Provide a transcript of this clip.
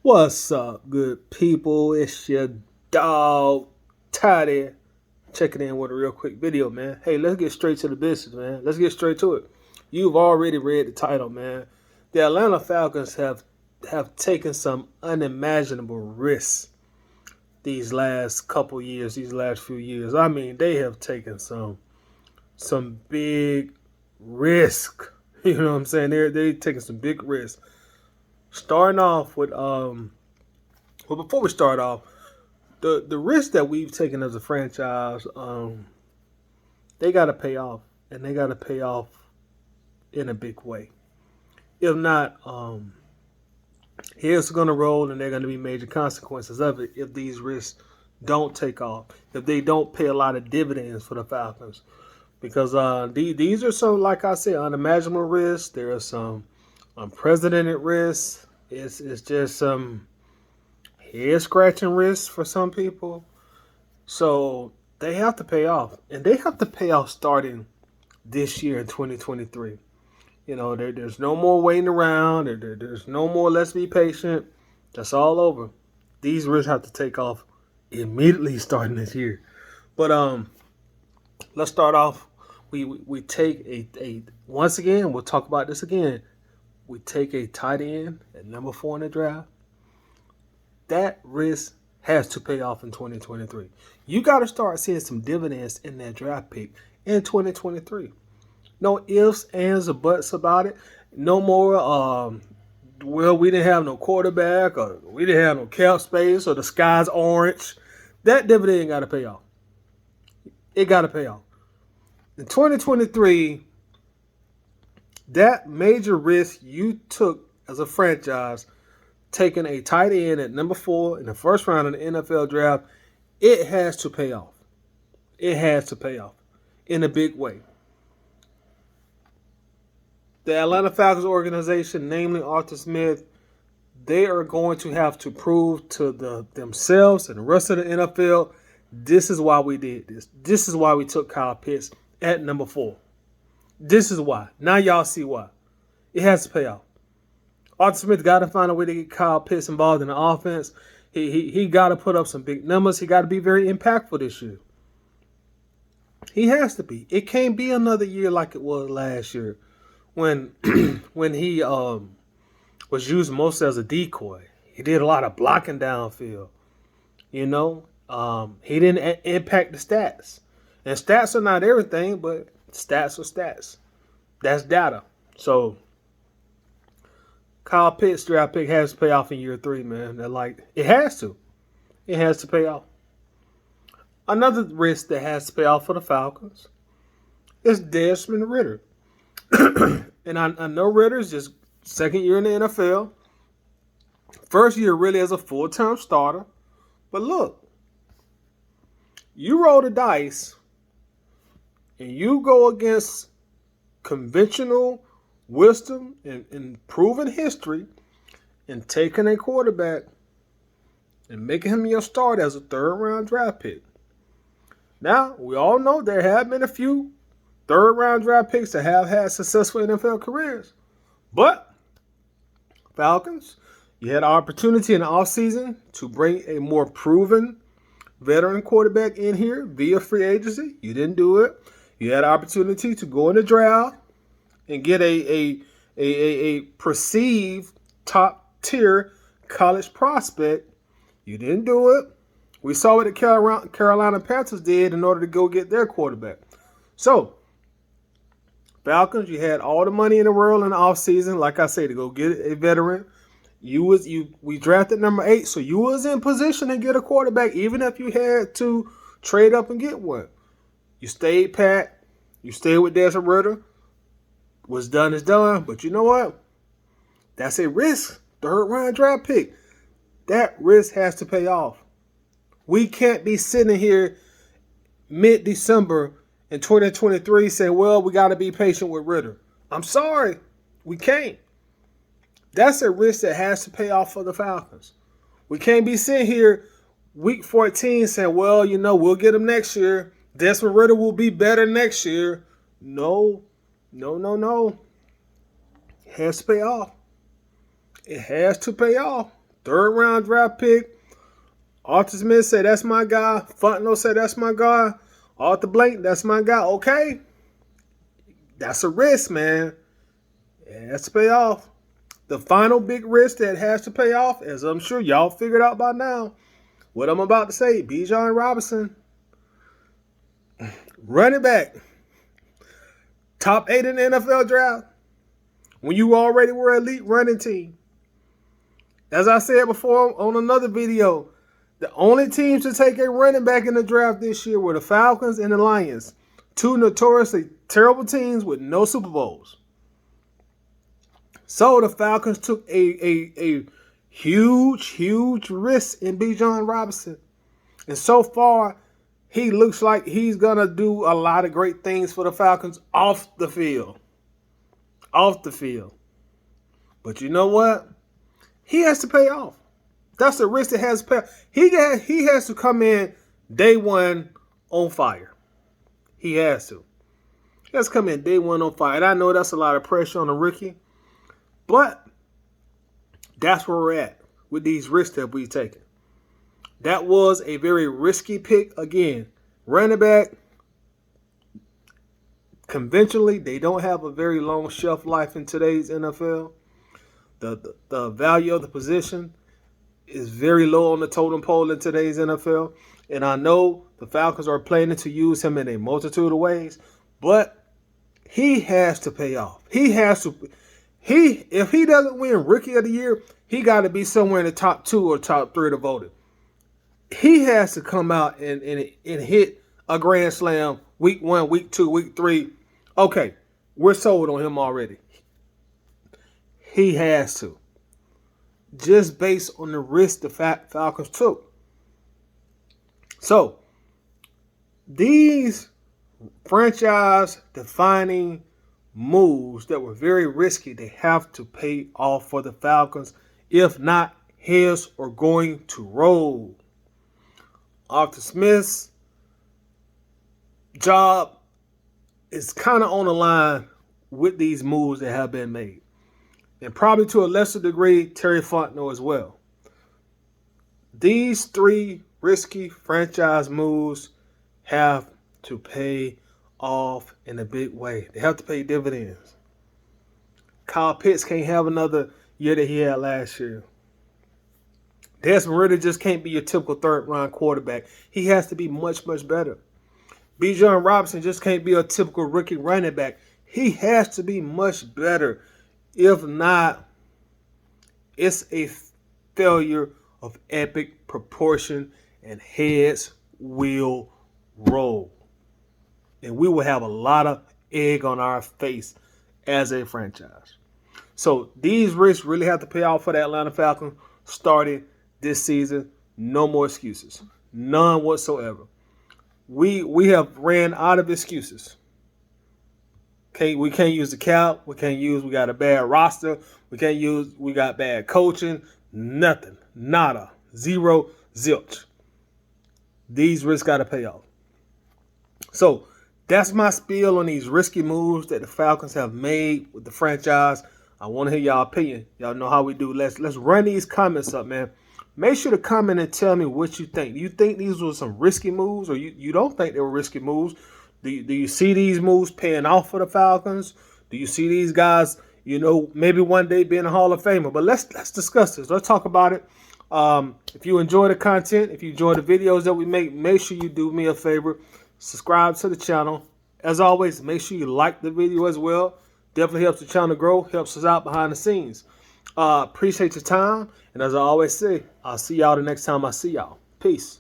What's up, good people? It's your dog, Toddy, checking in with a real quick video, man. Hey, let's get straight to the business, man. Let's get straight to it. You've already read the title, man. The Atlanta Falcons have taken some unimaginable risks these last couple years, these last few years. I mean, they have taken some big risk. You know what I'm saying? They're taking some big risks. Starting off with well, before we start off, the risk that we've taken as a franchise, they got to pay off, and they got to pay off in a big way. If not, here's going to roll, and there are going to be major consequences of it if these risks don't take off, if they don't pay a lot of dividends for the Falcons, because these are some, like I said, unimaginable risks. There are some unprecedented risks. It's just some head scratching risks for some people. So they have to pay off, and they have to pay off starting this year in 2023. You know, there's no more waiting around. There's no more let's be patient. That's all over. These risks have to take off immediately starting this year. But let's start off. We take a once again. We'll talk about this again. We take a tight end at number 4 in the draft. That risk has to pay off in 2023. You got to start seeing some dividends in that draft pick in 2023. No ifs, ands, or buts about it. No more, well, we didn't have no quarterback, or we didn't have no cap space, or the sky's orange. That dividend got to pay off. It got to pay off. In 2023, that major risk you took as a franchise, taking a tight end at number 4 in the first round of the NFL draft, it has to pay off. It has to pay off in a big way. The Atlanta Falcons organization, namely Arthur Smith, they are going to have to prove to themselves and the rest of the NFL, this is why we did this. This is why we took Kyle Pitts at number 4. This is why. Now y'all see why. It has to pay off. Arthur Smith got to find a way to get Kyle Pitts involved in the offense. He got to put up some big numbers. He got to be very impactful this year. He has to be. It can't be another year like it was last year when when he was used mostly as a decoy. He did a lot of blocking downfield. You know, he didn't impact the stats. And stats are not everything, but stats are stats. That's data. So Kyle Pitts draft pick has to pay off in year 3, man. It has to. It has to pay off. Another risk that has to pay off for the Falcons is Desmond Ridder. And I know Ridder's just second year in the NFL. First year really as a full-time starter. But look, you roll the dice and you go against conventional wisdom and proven history and taking a quarterback and making him your start as a third-round draft pick. Now, we all know there have been a few third-round draft picks that have had successful NFL careers. But, Falcons, you had an opportunity in the offseason to bring a more proven veteran quarterback in here via free agency. You didn't do it. You had an opportunity to go in the draft and get a perceived top-tier college prospect. You didn't do it. We saw what the Carolina Panthers did in order to go get their quarterback. So, Falcons, you had all the money in the world in the offseason, like I say, to go get a veteran. We drafted number 8, so you was in position to get a quarterback, even if you had to trade up and get one. You stayed pat. You stayed with Desmond Ridder. What's done is done. But you know what? That's a risk. Third-round draft pick. That risk has to pay off. We can't be sitting here mid-December in 2023 saying, well, we got to be patient with Ridder. I'm sorry. We can't. That's a risk that has to pay off for the Falcons. We can't be sitting here week 14 saying, well, you know, we'll get him next year. Desmond Ridder will be better next year. No. It has to pay off. It has to pay off. third round draft pick. Arthur Smith said, that's my guy. Fontenot said, that's my guy. Arthur Blank, that's my guy. Okay. That's a risk, man. It has to pay off. The final big risk that has to pay off, as I'm sure y'all figured out by now, what I'm about to say, Bijan Robinson, running back, top 8 in the NFL draft, when you already were an elite running team. As I said before on another video, the only teams to take a running back in the draft this year were the Falcons and the Lions, two notoriously terrible teams with no Super Bowls. So the Falcons took a huge risk in Bijan Robinson. And so far, he looks like he's going to do a lot of great things for the Falcons off the field. Off the field. But you know what? He has to pay off. That's the risk that has to pay off. He has to come in day one on fire. He has to. He has to come in day one on fire. And I know that's a lot of pressure on a rookie. But that's where we're at with these risks that we've taken. That was a very risky pick. Again, running back, conventionally, they don't have a very long shelf life in today's NFL. The value of the position is very low on the totem pole in today's NFL. And I know the Falcons are planning to use him in a multitude of ways, but he has to pay off. He has to. If he doesn't win Rookie of the Year, he got to be somewhere in the top 2 or top 3 to vote it. He has to come out and hit a grand slam week 1, week 2, week 3. Okay, we're sold on him already. He has to. Just based on the risk the Falcons took. So, these franchise-defining moves that were very risky, they have to pay off for the Falcons. If not, heads are going to roll. Arthur Smith's job is kind of on the line with these moves that have been made. And probably to a lesser degree, Terry Fontenot as well. These 3 risky franchise moves have to pay off in a big way. They have to pay dividends. Kyle Pitts can't have another year that he had last year. Desmond Ridder just can't be your typical third-round quarterback. He has to be much better. Bijan Robinson just can't be a typical rookie running back. He has to be much better. If not, it's a failure of epic proportion, and heads will roll. And we will have a lot of egg on our face as a franchise. So these risks really have to pay off for the Atlanta Falcons starting this season. No more excuses. None whatsoever. We have ran out of excuses. We can't use the cap. We got a bad roster. We got bad coaching. Nothing. Nada. Zero. Zilch. These risks got to pay off. So that's my spiel on these risky moves that the Falcons have made with the franchise. I want to hear y'all opinion. Y'all know how we do. Let's run these comments up, man. Make sure to comment and tell me what you think. Do you think these were some risky moves, or you don't think they were risky moves? Do you see these moves paying off for the Falcons? Do you see these guys, maybe one day being a Hall of Famer? But let's discuss this. Let's talk about it. If you enjoy the content, if you enjoy the videos that we make sure you do me a favor. Subscribe to the channel. As always, make sure you like the video as well. Definitely helps the channel grow, helps us out behind the scenes. Appreciate your time. And as I always say, I'll see y'all the next time I see y'all. Peace.